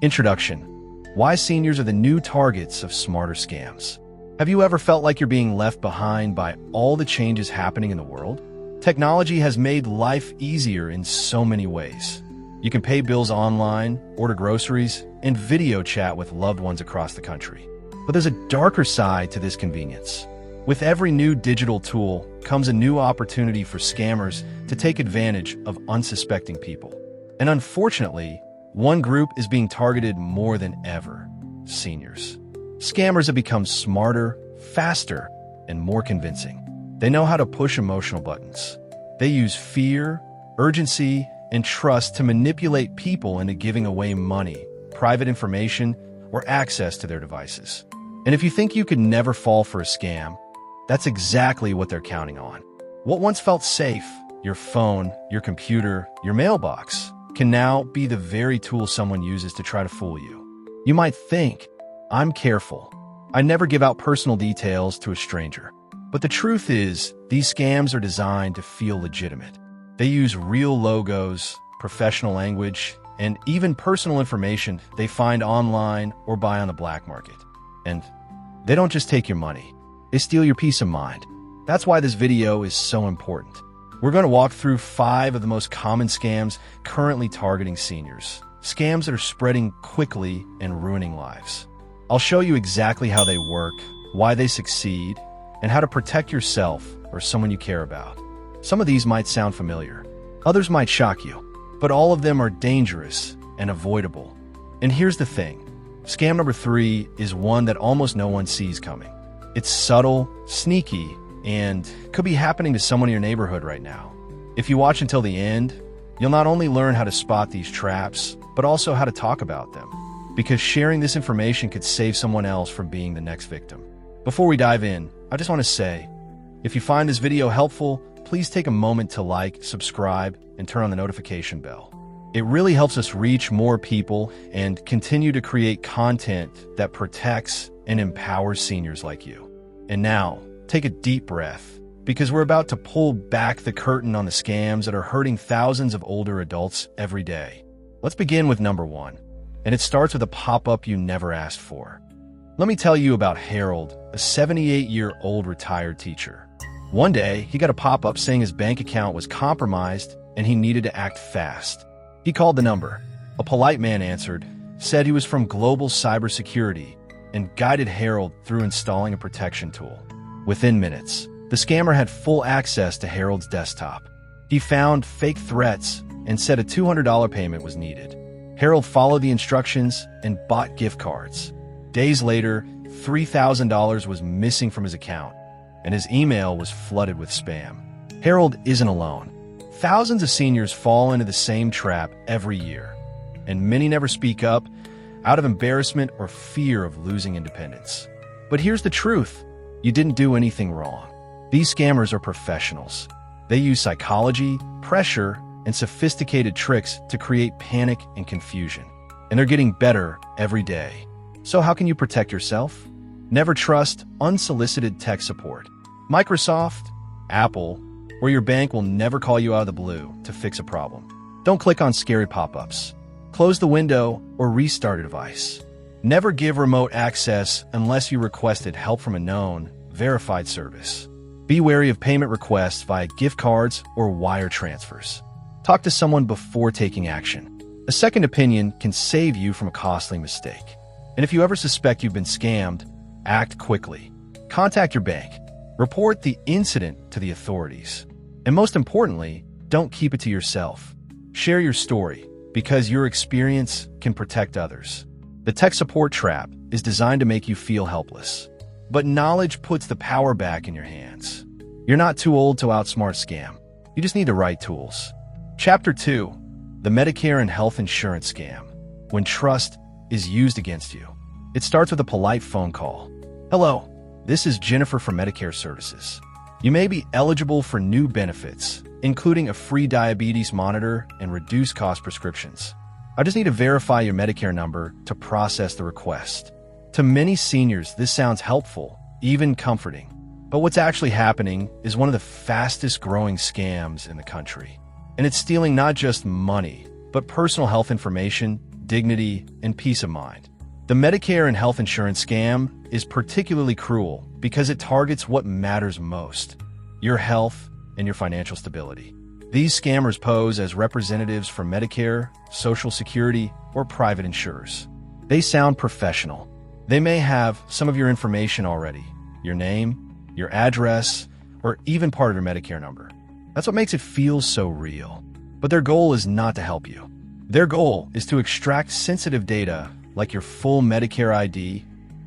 Introduction: Why seniors are the new targets of smarter scams. Have you ever felt like you're being left behind by all the changes happening in the world? Technology has made life easier in so many ways. You can pay bills online, order groceries, and video chat with loved ones across the country. But there's a darker side to this convenience. With every new digital tool comes a new opportunity for scammers to take advantage of unsuspecting people. And unfortunately, one group is being targeted more than ever: seniors. Scammers have become smarter, faster, and more convincing. They know how to push emotional buttons. They use fear, urgency, and trust to manipulate people into giving away money, private information, or access to their devices. And if you think you could never fall for a scam, that's exactly what they're counting on. What once felt safe, your phone, your computer, your mailbox, can now be the very tool someone uses to try to fool you. You might think, "I'm careful. I never give out personal details to a stranger." But the truth is, these scams are designed to feel legitimate. They use real logos, professional language, and even personal information they find online or buy on the black market. And they don't just take your money, they steal your peace of mind. That's why this video is so important. We're going to walk through 5 of the most common scams currently targeting seniors. Scams that are spreading quickly and ruining lives. I'll show you exactly how they work, why they succeed, and how to protect yourself or someone you care about. Some of these might sound familiar, others might shock you, but all of them are dangerous and avoidable. And here's the thing: scam number 3 is one that almost no one sees coming. It's subtle, sneaky, and could be happening to someone in your neighborhood right now. If you watch until the end, you'll not only learn how to spot these traps, but also how to talk about them, because sharing this information could save someone else from being the next victim. Before we dive in, I just want to say, if you find this video helpful, please take a moment to like, subscribe, and turn on the notification bell. It really helps us reach more people and continue to create content that protects and empowers seniors like you. And now, take a deep breath, because we're about to pull back the curtain on the scams that are hurting thousands of older adults every day. Let's begin with number 1, and it starts with a pop-up you never asked for. Let me tell you about Harold, a 78-year-old retired teacher. One day, he got a pop-up saying his bank account was compromised and he needed to act fast. He called the number. A polite man answered, said he was from Global Cybersecurity, and guided Harold through installing a protection tool. Within minutes, the scammer had full access to Harold's desktop. He found fake threats and said a $200 payment was needed. Harold followed the instructions and bought gift cards. Days later, $3,000 was missing from his account, and his email was flooded with spam. Harold isn't alone. Thousands of seniors fall into the same trap every year, and many never speak up out of embarrassment or fear of losing independence. But here's the truth: you didn't do anything wrong. These scammers are professionals. They use psychology, pressure, and sophisticated tricks to create panic and confusion. And they're getting better every day. So how can you protect yourself? Never trust unsolicited tech support. Microsoft, Apple, or your bank will never call you out of the blue to fix a problem. Don't click on scary pop-ups. Close the window or restart a device. Never give remote access unless you requested help from a known, verified service. Be wary of payment requests via gift cards or wire transfers. Talk to someone before taking action. A second opinion can save you from a costly mistake. And if you ever suspect you've been scammed, act quickly. Contact your bank. Report the incident to the authorities. And most importantly, don't keep it to yourself. Share your story, because your experience can protect others. The tech support trap is designed to make you feel helpless. But knowledge puts the power back in your hands. You're not too old to outsmart scam. You just need the right tools. Chapter 2: The Medicare and Health Insurance Scam. When trust is used against you. It starts with a polite phone call. "Hello, this is Jennifer from Medicare Services. You may be eligible for new benefits, including a free diabetes monitor and reduced cost prescriptions. I just need to verify your Medicare number to process the request." To many seniors, this sounds helpful, even comforting. But what's actually happening is one of the fastest growing scams in the country. And it's stealing not just money, but personal health information, dignity, and peace of mind. The Medicare and health insurance scam is particularly cruel because it targets what matters most: your health and your financial stability. These scammers pose as representatives from Medicare, Social Security, or private insurers. They sound professional. They may have some of your information already: your name, your address, or even part of your Medicare number. That's what makes it feel so real. But their goal is not to help you. Their goal is to extract sensitive data like your full Medicare ID,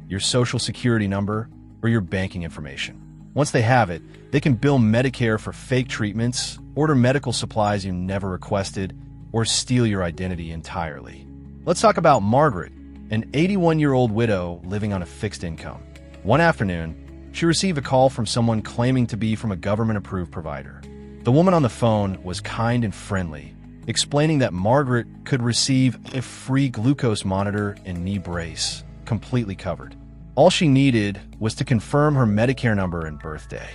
your Social Security number, or your banking information. Once they have it, they can bill Medicare for fake treatments, order medical supplies you never requested, or steal your identity entirely. Let's talk about Margaret, an 81-year-old widow living on a fixed income. One afternoon, she received a call from someone claiming to be from a government-approved provider. The woman on the phone was kind and friendly, explaining that Margaret could receive a free glucose monitor and knee brace, completely covered. All she needed was to confirm her Medicare number and birthday.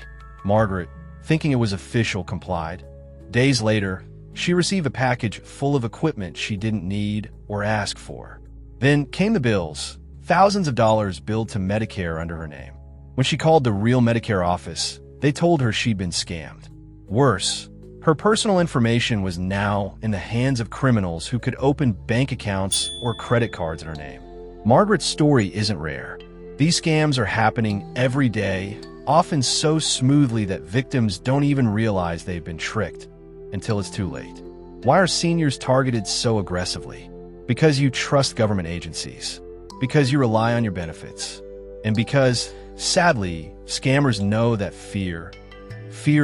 Margaret, thinking it was official, complied. Days later, she received a package full of equipment she didn't need or ask for. Then came the bills, thousands of dollars billed to Medicare under her name. When she called the real Medicare office, they told her she'd been scammed. Worse, her personal information was now in the hands of criminals who could open bank accounts or credit cards in her name. Margaret's story isn't rare. These scams are happening every day, often so smoothly that victims don't even realize they've been tricked until it's too late. Why are seniors targeted so aggressively? Because you trust government agencies, because you rely on your benefits, and because, sadly, scammers know that fear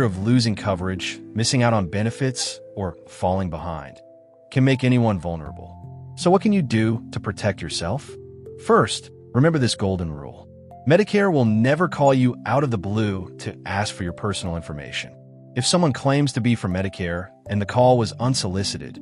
of losing coverage, missing out on benefits, or falling behind, can make anyone vulnerable. So what can you do to protect yourself? First, remember this golden rule. Medicare will never call you out of the blue to ask for your personal information. If someone claims to be from Medicare and the call was unsolicited,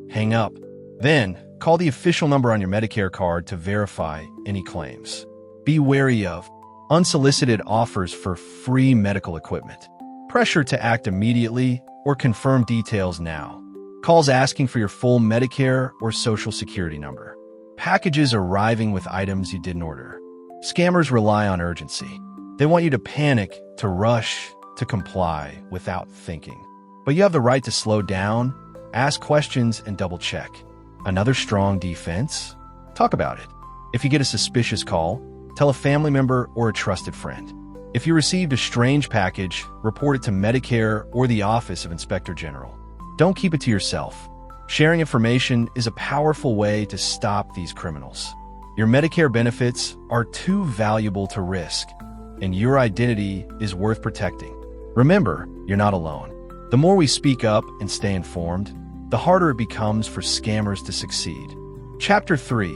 hang up. Then, call the official number on your Medicare card to verify any claims. Be wary of unsolicited offers for free medical equipment, pressure to act immediately, or confirm details now, calls asking for your full Medicare or Social Security number, packages arriving with items you didn't order. Scammers rely on urgency. They want you to panic, to rush, to comply without thinking. But you have the right to slow down, ask questions, and double-check. Another strong defense? Talk about it. If you get a suspicious call, tell a family member or a trusted friend. If you received a strange package, report it to Medicare or the Office of Inspector General. Don't keep it to yourself. Sharing information is a powerful way to stop these criminals. Your Medicare benefits are too valuable to risk, and your identity is worth protecting. Remember, you're not alone. The more we speak up and stay informed, the harder it becomes for scammers to succeed. Chapter 3: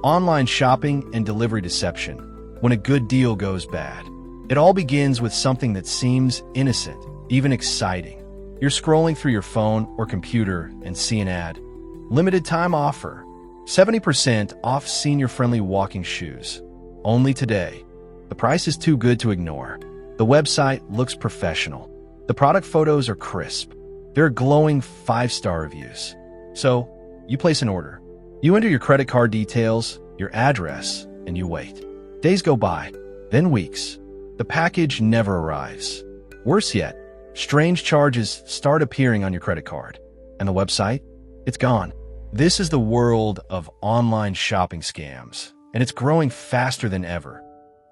Online Shopping and Delivery Deception. When a good deal goes bad. It all begins with something that seems innocent, even exciting. You're scrolling through your phone or computer and see an ad. Limited time offer. 70% off senior-friendly walking shoes. Only today. The price is too good to ignore. The website looks professional. The product photos are crisp. There are glowing 5-star reviews. So, you place an order. You enter your credit card details, your address, and you wait. Days go by, then weeks. The package never arrives. Worse yet, strange charges start appearing on your credit card. And the website? It's gone. This is the world of online shopping scams, and it's growing faster than ever,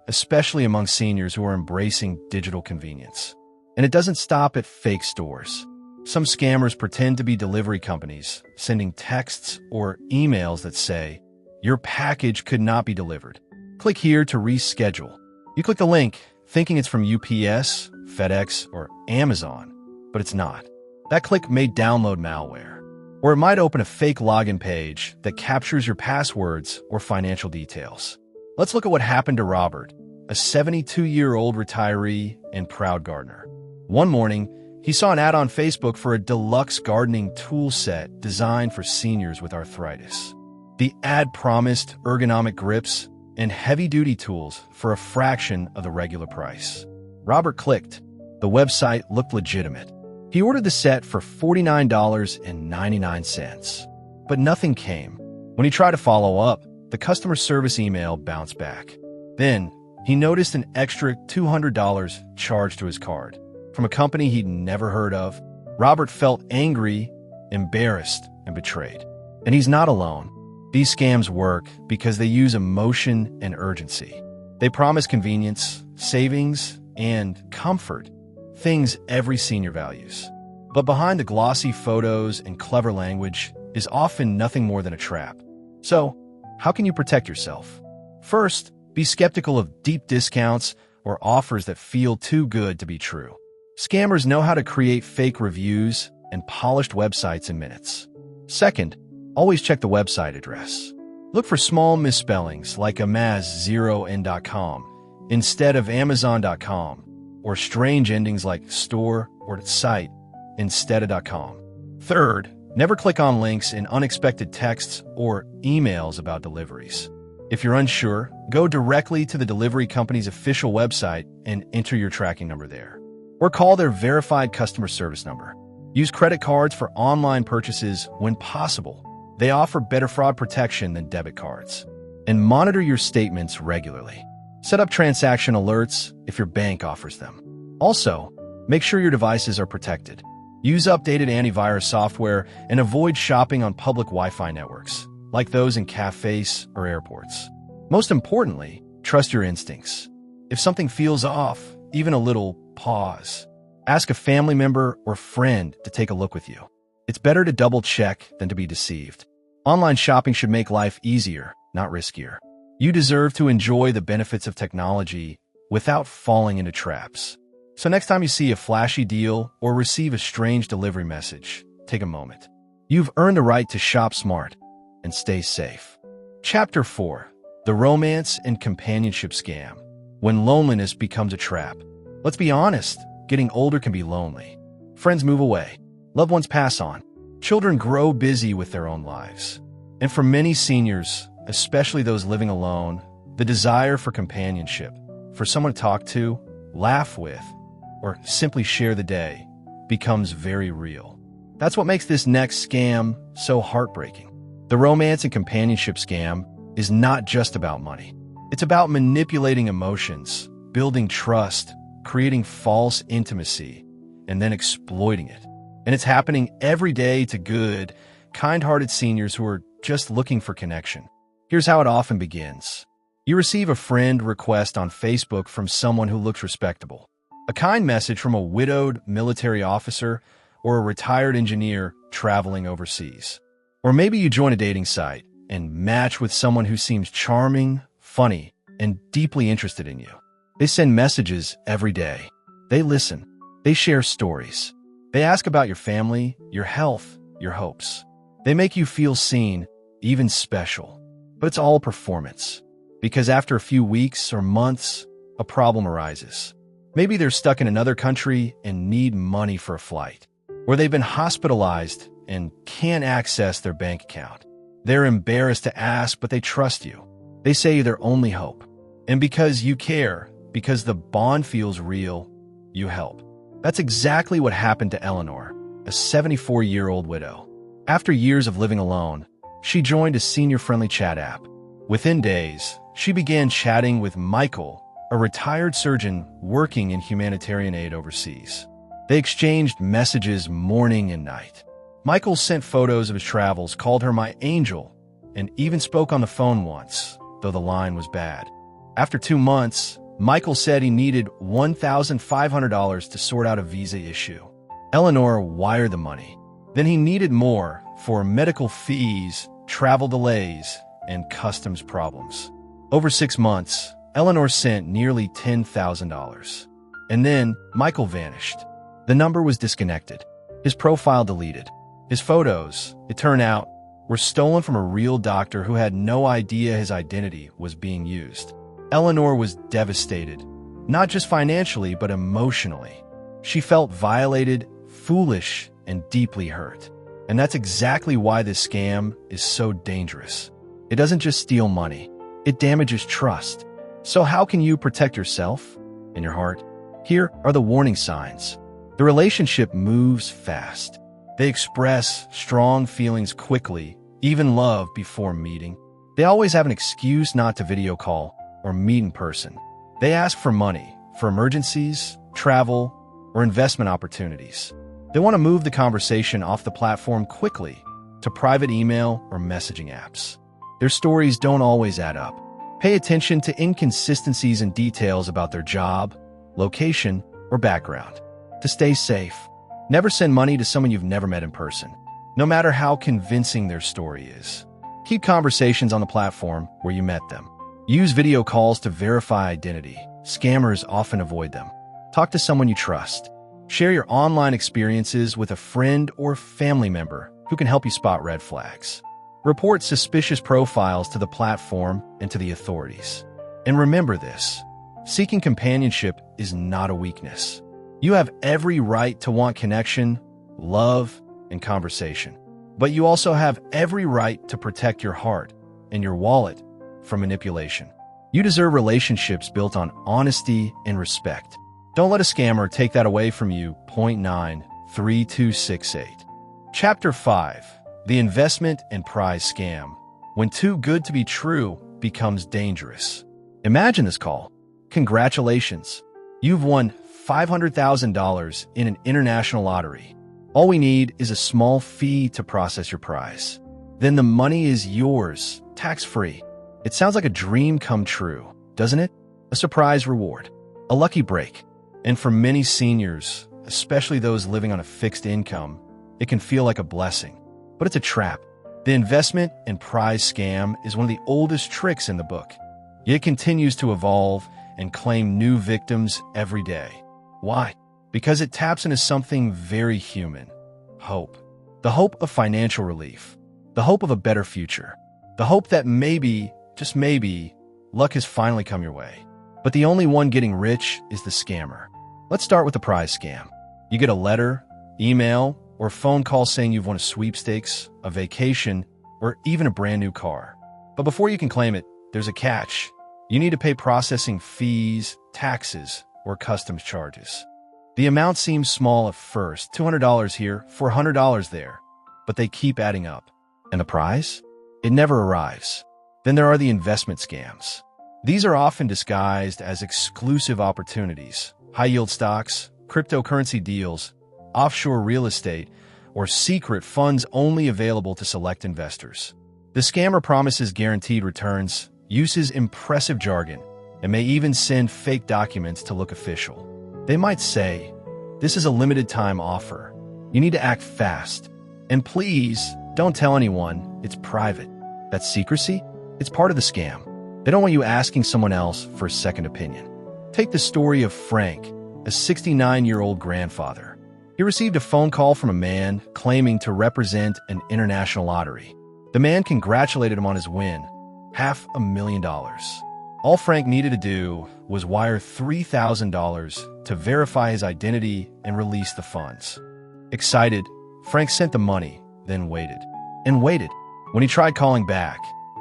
especially among seniors who are embracing digital convenience. And it doesn't stop at fake stores. Some scammers pretend to be delivery companies, sending texts or emails that say, "Your package could not be delivered. Click here to reschedule." You click the link, thinking it's from UPS, FedEx, or Amazon, but it's not. That click may download malware, or it might open a fake login page that captures your passwords or financial details. Let's look at what happened to Robert, a 72-year-old retiree and proud gardener. One morning, he saw an ad on Facebook for a deluxe gardening tool set designed for seniors with arthritis. The ad promised ergonomic grips and heavy-duty tools for a fraction of the regular price. Robert clicked. The website looked legitimate. He ordered the set for $49.99, but nothing came. When he tried to follow up, the customer service email bounced back. Then, he noticed an extra $200 charged to his card from a company he'd never heard of. Robert felt angry, embarrassed, and betrayed. And he's not alone. These scams work because they use emotion and urgency. They promise convenience, savings, and comfort, things every senior values. But behind the glossy photos and clever language is often nothing more than a trap. So, how can you protect yourself? First, be skeptical of deep discounts or offers that feel too good to be true. Scammers know how to create fake reviews and polished websites in minutes. Second, always check the website address. Look for small misspellings like amaz0n.com instead of amazon.com, or strange endings like store or site instead of .com. Third, never click on links in unexpected texts or emails about deliveries. If you're unsure, go directly to the delivery company's official website and enter your tracking number there. Or call their verified customer service number. Use credit cards for online purchases when possible. They offer better fraud protection than debit cards. And monitor your statements regularly. Set up transaction alerts if your bank offers them. Also, make sure your devices are protected. Use updated antivirus software and avoid shopping on public Wi-Fi networks, like those in cafes or airports. Most importantly, trust your instincts. If something feels off, even a little, pause. Ask a family member or friend to take a look with you. It's better to double-check than to be deceived. Online shopping should make life easier, not riskier. You deserve to enjoy the benefits of technology without falling into traps. So next time you see a flashy deal or receive a strange delivery message, take a moment. You've earned the right to shop smart and stay safe. Chapter 4. The Romance and Companionship Scam. When loneliness becomes a trap. Let's be honest, getting older can be lonely. Friends move away. Loved ones pass on. Children grow busy with their own lives. And for many seniors, especially those living alone, the desire for companionship, for someone to talk to, laugh with, or simply share the day, becomes very real. That's what makes this next scam so heartbreaking. The romance and companionship scam is not just about money. It's about manipulating emotions, building trust, creating false intimacy, and then exploiting it. And it's happening every day to good, kind-hearted seniors who are just looking for connection. Here's how it often begins. You receive a friend request on Facebook from someone who looks respectable, a kind message from a widowed military officer or a retired engineer traveling overseas. Or maybe you join a dating site and match with someone who seems charming, funny, and deeply interested in you. They send messages every day. They listen. They share stories. They ask about your family, your health, your hopes. They make you feel seen, even special. But it's all performance. Because after a few weeks or months, a problem arises. Maybe they're stuck in another country and need money for a flight. Or they've been hospitalized and can't access their bank account. They're embarrassed to ask, but they trust you. They say you're their only hope. And because you care, because the bond feels real, you help. That's exactly what happened to Eleanor, a 74-year-old widow. After years of living alone, she joined a senior-friendly chat app. Within days, she began chatting with Michael, a retired surgeon working in humanitarian aid overseas. They exchanged messages morning and night. Michael sent photos of his travels, called her my angel, and even spoke on the phone once, though the line was bad. After 2 months, Michael said he needed $1,500 to sort out a visa issue. Eleanor wired the money. Then he needed more for medical fees, travel delays, and customs problems. Over 6 months, Eleanor sent nearly $10,000. And then Michael vanished. The number was disconnected. His profile deleted. His photos, it turned out, were stolen from a real doctor who had no idea his identity was being used. Eleanor was devastated, not just financially, but emotionally. She felt violated, foolish, and deeply hurt. And that's exactly why this scam is so dangerous. It doesn't just steal money, it damages trust. So how can you protect yourself and your heart? Here are the warning signs. The relationship moves fast. They express strong feelings quickly even love before meeting. They always have an excuse not to video call or meet in person. They ask for money for emergencies, travel, or investment opportunities. They want to move the conversation off the platform quickly to private email or messaging apps. Their stories don't always add up. Pay attention to inconsistencies and details about their job, location, or background. To stay safe, never send money to someone you've never met in person, no matter how convincing their story is. Keep conversations on the platform where you met them. Use video calls to verify identity. Scammers often avoid them. Talk to someone you trust. Share your online experiences with a friend or family member who can help you spot red flags. Report suspicious profiles to the platform and to the authorities. And remember this: seeking companionship is not a weakness. You have every right to want connection, love, and conversation. But you also have every right to protect your heart and your wallet from manipulation. You deserve relationships built on honesty and respect. Don't let a scammer take that away from you. 93268. Chapter 5. The Investment and Prize Scam. When too good to be true becomes dangerous. Imagine this call. Congratulations. You've won $500,000 in an international lottery. All we need is a small fee to process your prize. Then the money is yours, tax-free. It sounds like a dream come true, doesn't it? A surprise reward, a lucky break. And for many seniors, especially those living on a fixed income, it can feel like a blessing. But it's a trap. The investment and prize scam is one of the oldest tricks in the book. Yet it continues to evolve and claim new victims every day. Why? Because it taps into something very human: hope. The hope of financial relief. The hope of a better future. The hope that maybe, just maybe, luck has finally come your way. But the only one getting rich is the scammer. Let's start with the prize scam. You get a letter, email, or phone call saying you've won a sweepstakes, a vacation, or even a brand new car. But before you can claim it, there's a catch. You need to pay processing fees, taxes, or customs charges. The amount seems small at first, $200 here, $400 there, but they keep adding up. And the prize? It never arrives. Then there are the investment scams. These are often disguised as exclusive opportunities: high-yield stocks, cryptocurrency deals, offshore real estate, or secret funds only available to select investors. The scammer promises guaranteed returns, uses impressive jargon, and may even send fake documents to look official. They might say, "This is a limited-time offer. You need to act fast. And please, don't tell anyone. It's private." That secrecy? It's part of the scam. They don't want you asking someone else for a second opinion. Take the story of Frank, a 69-year-old grandfather. He received a phone call from a man claiming to represent an international lottery. The man congratulated him on his win, $500,000. All Frank needed to do was wire $3,000 to verify his identity and release the funds. Excited, Frank sent the money, then waited. And waited. When he tried calling back,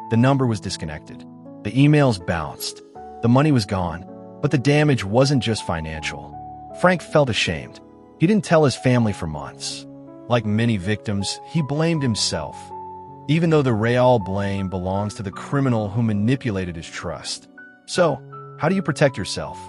the number was disconnected. The emails bounced. The money was gone. But the damage wasn't just financial. Frank felt ashamed. He didn't tell his family for months. Like many victims, he blamed himself, even though the real blame belongs to the criminal who manipulated his trust. So, how do you protect yourself?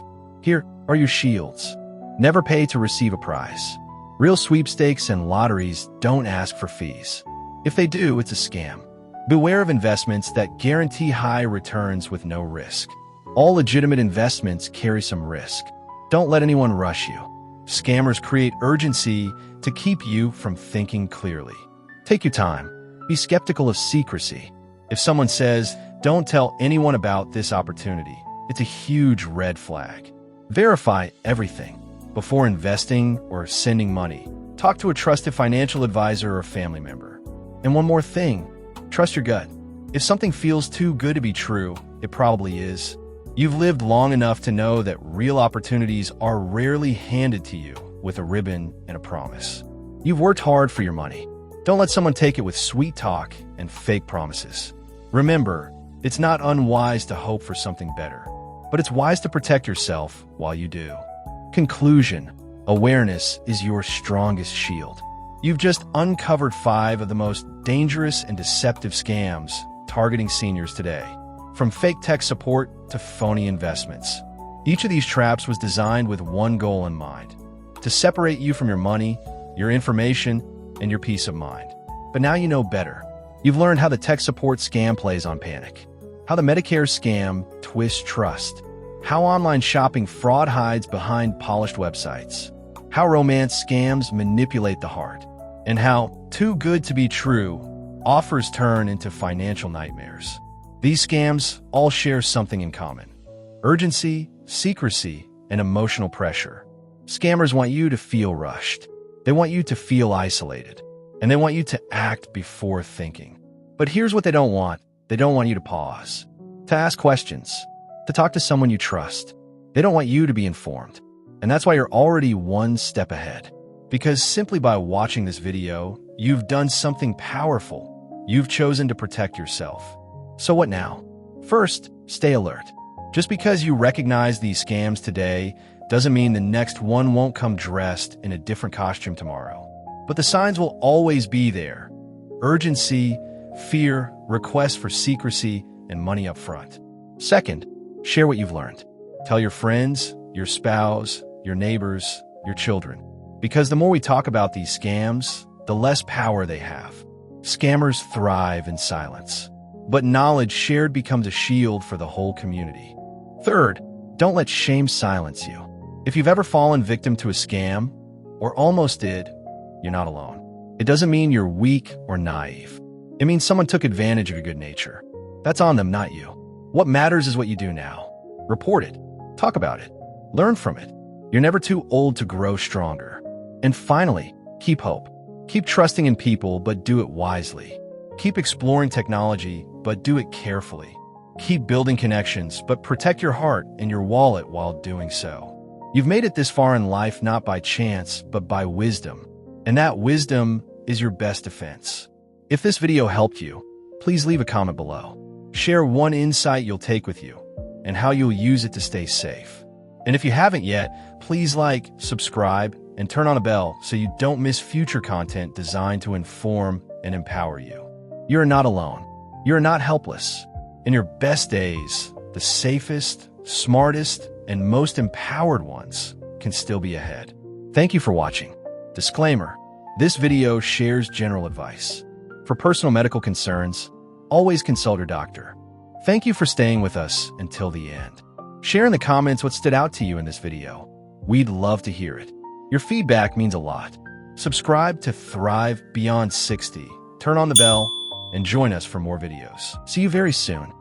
Here are your shields. Never pay to receive a prize. Real sweepstakes and lotteries don't ask for fees. If they do, it's a scam. Beware of investments that guarantee high returns with no risk. All legitimate investments carry some risk. Don't let anyone rush you. Scammers create urgency to keep you from thinking clearly. Take your time. Be skeptical of secrecy. If someone says, "Don't tell anyone about this opportunity," it's a huge red flag. Verify everything. Before investing or sending money, talk to a trusted financial advisor or family member. And one more thing, trust your gut. If something feels too good to be true, it probably is. You've lived long enough to know that real opportunities are rarely handed to you with a ribbon and a promise. You've worked hard for your money. Don't let someone take it with sweet talk and fake promises. Remember, it's not unwise to hope for something better, but it's wise to protect yourself while you do. Conclusion: awareness is your strongest shield. You've just uncovered 5 of the most dangerous and deceptive scams targeting seniors today, from fake tech support to phony investments. Each of these traps was designed with one goal in mind: to separate you from your money, your information, and your peace of mind. But now you know better. You've learned how the tech support scam plays on panic, how the Medicare scam twists trust, how online shopping fraud hides behind polished websites, how romance scams manipulate the heart, and how too good to be true offers turn into financial nightmares. These scams all share something in common: urgency, secrecy, and emotional pressure. Scammers want you to feel rushed. They want you to feel isolated. And they want you to act before thinking. But here's what they don't want. They don't want you to pause, to ask questions, to talk to someone you trust. They don't want you to be informed. And that's why you're already one step ahead. Because simply by watching this video, you've done something powerful. You've chosen to protect yourself. So what now? First, stay alert. Just because you recognize these scams today doesn't mean the next one won't come dressed in a different costume tomorrow. But the signs will always be there: urgency, fear, requests for secrecy, and money up front. Second, share what you've learned. Tell your friends, your spouse, your neighbors, your children. Because the more we talk about these scams, the less power they have. Scammers thrive in silence. But knowledge shared becomes a shield for the whole community. Third, don't let shame silence you. If you've ever fallen victim to a scam, or almost did, you're not alone. It doesn't mean you're weak or naive. It means someone took advantage of your good nature. That's on them, not you. What matters is what you do now. Report it. Talk about it. Learn from it. You're never too old to grow stronger. And finally, keep hope. Keep trusting in people, but do it wisely. Keep exploring technology, but do it carefully. Keep building connections, but protect your heart and your wallet while doing so. You've made it this far in life not by chance, but by wisdom. And that wisdom is your best defense. If this video helped you, please leave a comment below. Share one insight you'll take with you and how you'll use it to stay safe. And if you haven't yet, please like, subscribe, and turn on a bell so you don't miss future content designed to inform and empower you. You're not alone. You're not helpless. In your best days, the safest, smartest, and most empowered ones can still be ahead. Thank you for watching. Disclaimer: this video shares general advice. For personal medical concerns, always consult your doctor. Thank you for staying with us until the end. Share in the comments what stood out to you in this video. We'd love to hear it. Your feedback means a lot. Subscribe to Thrive Beyond 60, turn on the bell, and join us for more videos. See you very soon.